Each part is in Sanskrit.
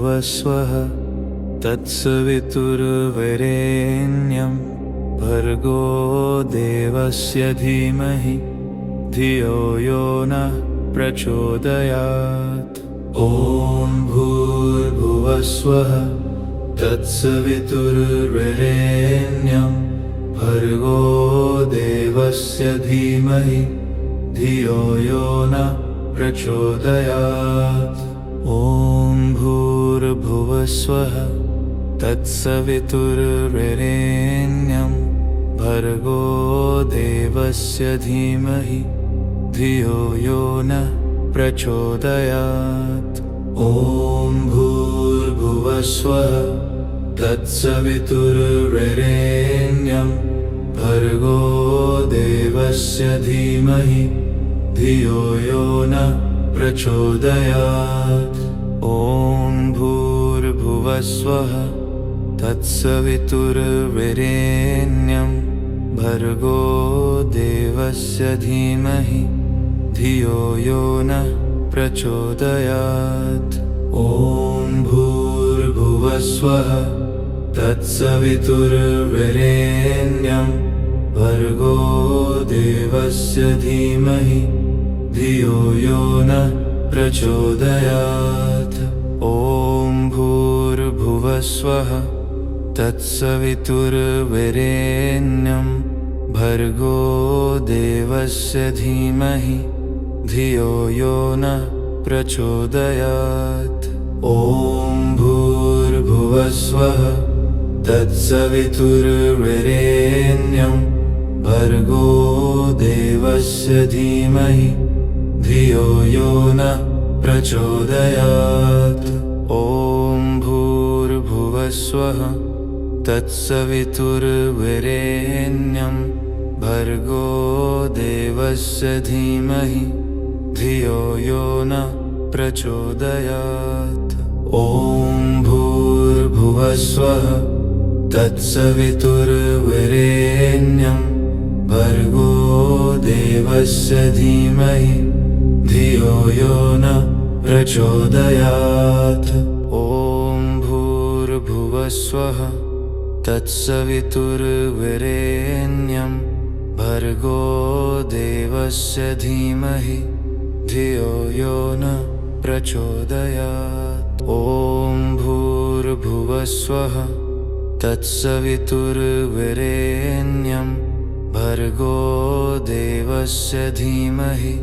भूर्भुवस्वः तत्सवितुर्वरेण्यं भर्गो देवस्य धीमहि धियो यो नः प्रचोदयात्। ॐ भूर्भुवस्वः तत्सवितुर्वरेण्यं भर्गो देवस्य धीमहि धियो यो नः प्रचोदयात्। ॐ भूर्भुवस्वः तत्सवितुर्वरेण्यं भर्गो देवस्य धीमहि धियो यो नः प्रचोदयात्। ॐ भूर्भुवस्वः तत्सवितुर्वरेण्यं भर्गो देवस्य धीमहि धियो यो नः प्रचोदयात्। ॐ भूर्भुवस्वः तत्सवितुर्वरेण्यं भर्गो देवस्य धीमहि धियो यो नः प्रचोदयात्। ॐ भूर्भुवस्वः तत्सवितुर्वरेण्यं भर्गो देवस्य धीमहि धियो यो नः प्रचोदयात्। ॐ भूर्भुवस्वः तत्सवितुर्वरेण्यं भर्गो देवस्य धीमहि धियो यो नः प्रचोदयात्। ॐ भूर्भुवस्वः तत्सवितुर्वरेण्यं भर्गो देवस्य धीमहि धियो यो नः प्रचोदयात्। ॐ भूर्भुवस्वः तत्सवितुर्वरेण्यं भर्गो देवस्य धीमहि धियो यो नः प्रचोदयात्। ॐ भूर्भुवस्वः तत्सवितुर्वरेण्यं भर्गो देवस्य धीमहि धियो यो नः प्रचोदयात्। ॐ भूर्भुवस्वः तत्सवितुर्वरेण्यं भर्गो देवस्य धीमहि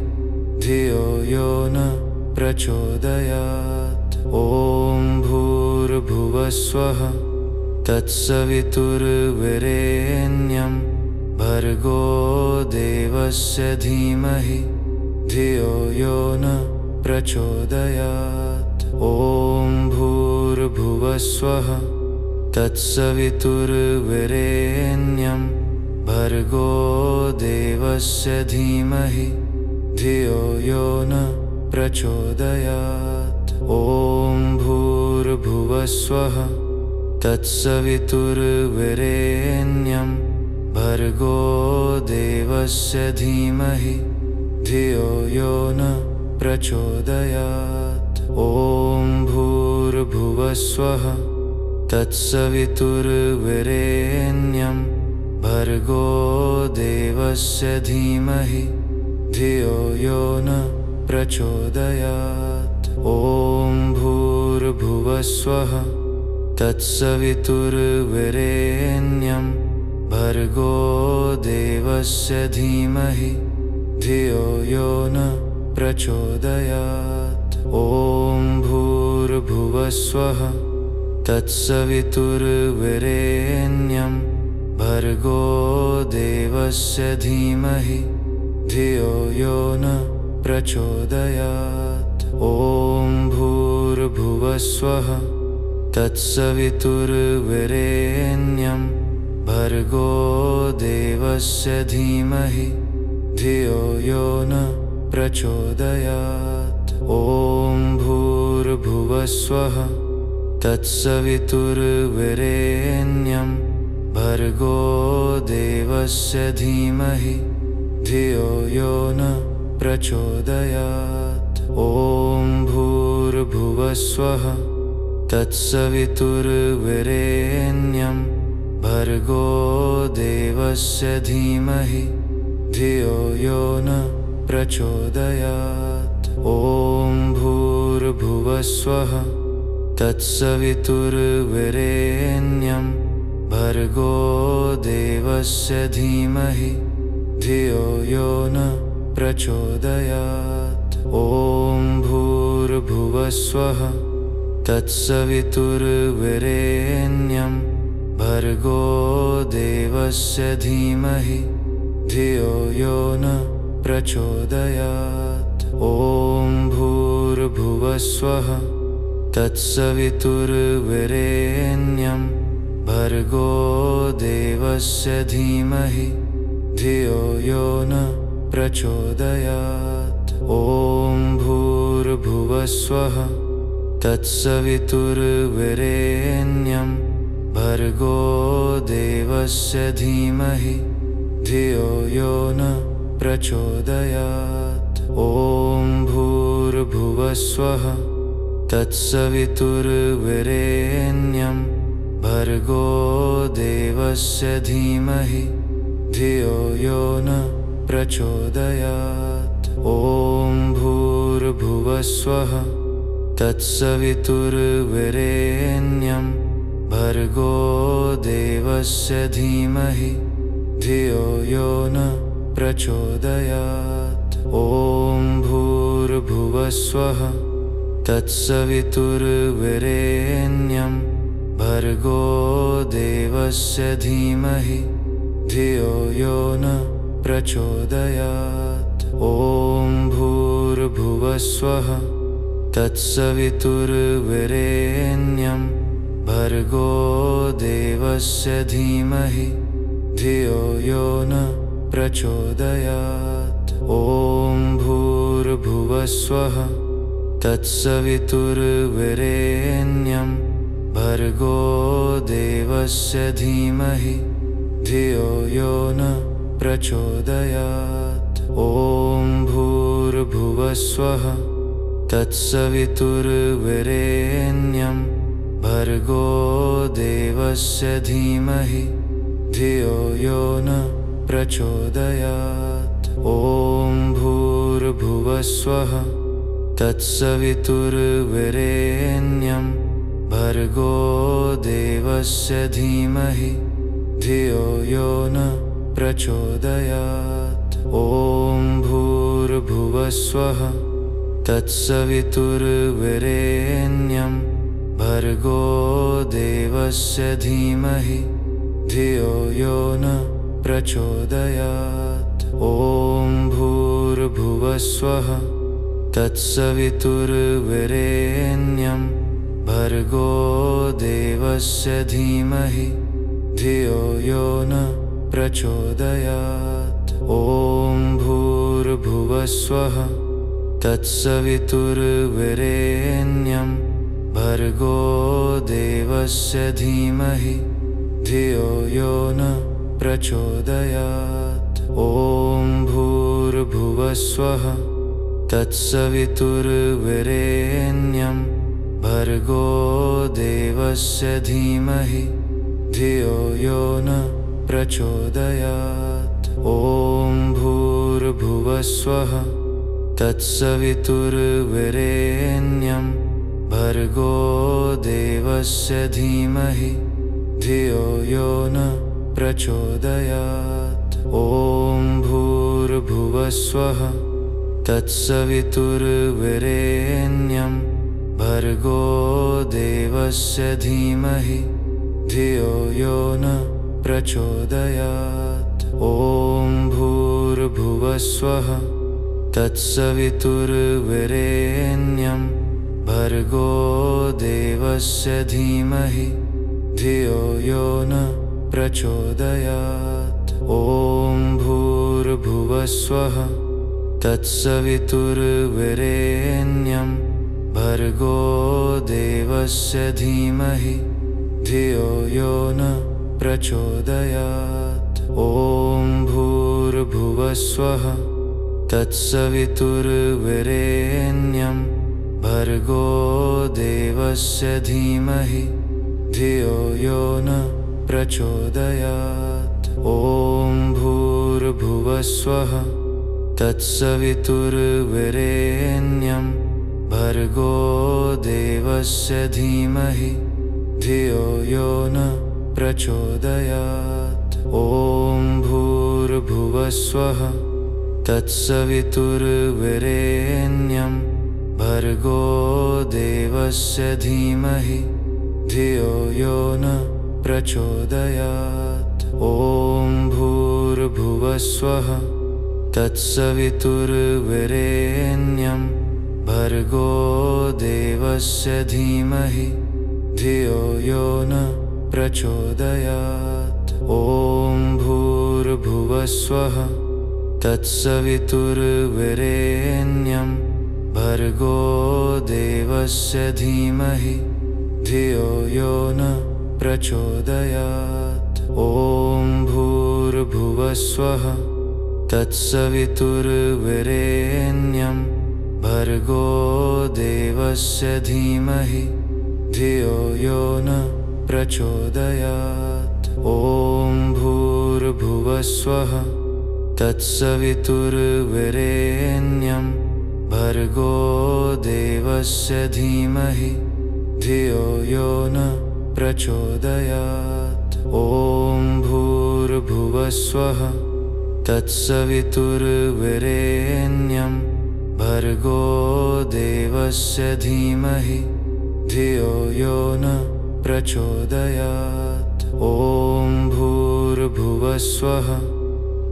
धियो यो नः प्रचोदयात्। ॐ भूर्भुवस्वः तत्सवितुर्वरेण्यं भर्गो देवस्य धीमहि धियो यो नः प्रचोदयात्। ॐ भूर्भुवस्वः तत्सवितुर्वरेण्यं भर्गो देवस्य धीमहि धियो यो नः प्रचोदयात्। ॐ भूर्भुवस्वः तत्सवितुर्वरेण्यं भर्गो देवस्य धीमहि धियो यो नः प्रचोदयात्। ॐ भूर्भुवस्वः तत्सवितुर्वरेण्यं भर्गो देवस्य धीमहि धियो यो नः प्रचोदयात्। ॐ भूर्भुवस्वः तत्सवितुर्वरेण्यं भर्गो देवस्य धीमहि धियो यो नः प्रचोदयात्। ॐ भूर्भुवस्वः तत्सवितुर्वरेण्यं भर्गो देवस्य धीमहि धियो यो नः प्रचोदयात्। ॐ भूर्भुवस्वः तत्सवितुर्वरेण्यं भर्गो देवस्य धीमहि धियो यो नः प्रचोदयात्। ॐ भूर्भुवस्वः तत्सवितुर्वरेण्यं भर्गो देवस्य धीमहि धियो यो नः प्रचोदयात्। ॐ भूर्भुवस्वः तत्सवितुर्वरेण्यं भर्गो देवस्य धीमहि धियो यो नः प्रचोदयात्। ॐ भूर्भुवस्वः तत्सवितुर्वरेण्यं भर्गो देवस्य धीमहि धियो यो न प्रचोदयात्। ॐ भूर्भुवस्वः तत्सवितुर्वरेण्यं भर्गो देवस्य धीमहि धियो यो न प्रचोदयात्। ॐ भूर्भुवस्वः तत्सवितुर्वरेण्यं भर्गो देवस्य धीमहि धियो यो न प्रचोदयात्। ॐ भूर्भुवस्वः तत्सवितुर्वरेण्यं भर्गो देवस्य धीमहि धियो यो न प्रचोदयात्। ॐ भूर्भुवस्वः तत्सवितुर्वरेण्यं भर्गो देवस्य धीमहि धियो यो न प्रचोदयात्। ॐ भूर्भुवस्वः तत्सवितुर्वरेण्यं भर्गो देवस्य धीमहि धियो यो न प्रचोदयात्। ॐ भूर्भुवस्वः तत्सवितुर्वरेण्यं भर्गो देवस्य धीमहि धियो यो न प्रचोदयात्। ॐ भूर्भुवस्वः तत्सवितुर्वरेण्यं भर्गो देवस्य धीमहि धियो यो न प्रचोदयात्। ॐ भूर्भुवस्वः तत्सवितुर्वरेण्यं भर्गो देवस्य धीमहि धियो यो न प्रचोदयात्। ॐ भूर्भुवस्वः तत्सवितुर्वरेण्यं भर्गो देवस्य धीमहि धियो यो न प्रचोदयात्। ॐ भूर्भुवस्वः तत्सवितुर्वरेण्यं भर्गो देवस्य धीमहि धियो यो न प्रचोदयात्। ॐ भूर्भुवस्वः तत्सवितुर्वरेण्यं भर्गो देवस्य धीमहि धियो यो न प्रचोदयात्। ॐ भूर्भुवस्वः तत्सवितुर्वरेण्यं भर्गो देवस्य धीमहि धियो यो न प्रचोदयात्। ॐ भूर्भुवस्वः तत्सवितुर्वरेण्यं भर्गो देवस्य धीमहि धियो यो न प्रचोदयात्। ॐ भूर्भुवस्वः तत्सवितुर्वरेण्यं भर्गो देवस्य धीमहि धियो यो न प्रचोदयात्। ॐ भूर्भुवस्वः तत्सवितुर्वरेण्यं भर्गो देवस्य धीमहि धियो यो न प्रचोदयात्। ॐ भूर्भुवस्वः तत्सवितुर्वरेण्यं भर्गो देवस्य धीमहि धियो यो न प्रचोदयात्। ॐ भूर्भुवस्वः तत्सवितुर्वरेण्यं भर्गो देवस्य धीमहि धियो यो न प्रचोदयात्। ॐ भूर्भुवस्वः तत्सवितुर्वरेण्यं भर्गो देवस्य धीमहि धियो यो न प्रचोदयात्। ॐ भूर्भुवस्वः तत्सवितुर्वरेण्यं भर्गो देवस्य धीमहि धियो यो न प्रचोदयात्। ॐ भूर्भुवस्वः तत्सवितुर्वरेण्यं भर्गो देवस्य धीमहि धियो यो न प्रचोदयात्। ॐ भूर्भुवस्वः तत्सवितुर्वरेण्यं भर्गो देवस्य धीमहि धियो यो न प्रचोदयात्। ॐ भूर्भुवस्वः तत्सवितुर्वरेण्यं भर्गो देवस्य धीमहि धियो यो न प्रचोदयात्। ॐ भूर्भुवस्वः तत्सवितुर्वरेण्यं भर्गो देवस्य धीमहि धियो यो न प्रचोदयात्। ॐ भूर्भुवस्वः तत्सवितुर्वरेण्यं भर्गो देवस्य धीमहि धियो यो न प्रचोदयात्। ॐ भूर्भुवस्वः तत्सवितुर्वरेण्यं भर्गो देवस्य धीमहि धियो यो न प्रचोदयात्। ॐ भूर्भुवस्वः तत्सवितुर्वरेण्यं भर्गो देवस्य धीमहि धियो यो न प्रचोदयात्। ॐ भूर्भुवस्वः तत्सवितुर्वरेण्यं भर्गो देवस्य धीमहि धियो यो न प्रचोदयात्। ॐ भूर्भुवस्वः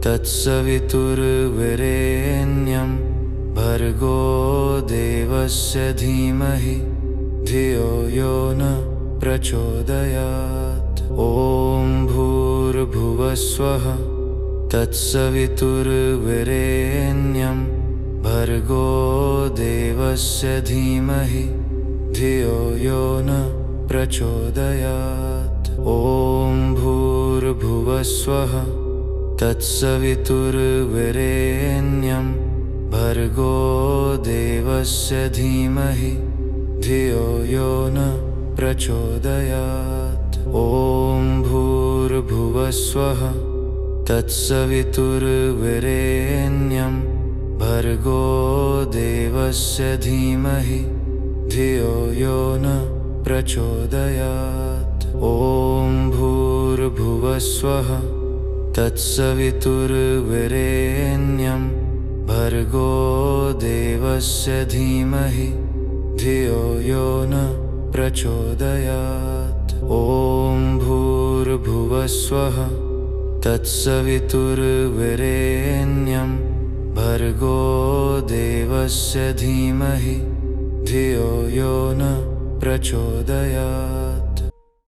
तत्सवितुर्वरेण्यं भर्गो देवस्य धीमहि धियो यो न प्रचोदयात्। ॐ भूर्भुवस्वः तत्सवितुर्वरेण्यं भर्गो देवस्य धीमहि धियो यो न प्रचोदयात्। ॐ भूर्भुवस्वः तत्सवितुर्वरेण्यं भर्गो देवस्य धीमहि धियो यो न प्रचोदयात्। ॐ भूर्भुवस्वः तत्सवितुर्वरेण्यं भर्गो देवस्य धीमहि धियो यो न प्रचोदयात्। ॐ भूर्भुवस्वः तत्सवितुर्वरेण्यं भर्गो देवस्य धीमहि धियो यो न प्रचोदयात्। ॐ भूर्भुवस्वः तत्सवितुर्वरेण्यं भर्गो देवस्य धीमहि धियो यो न प्रचोदयात्।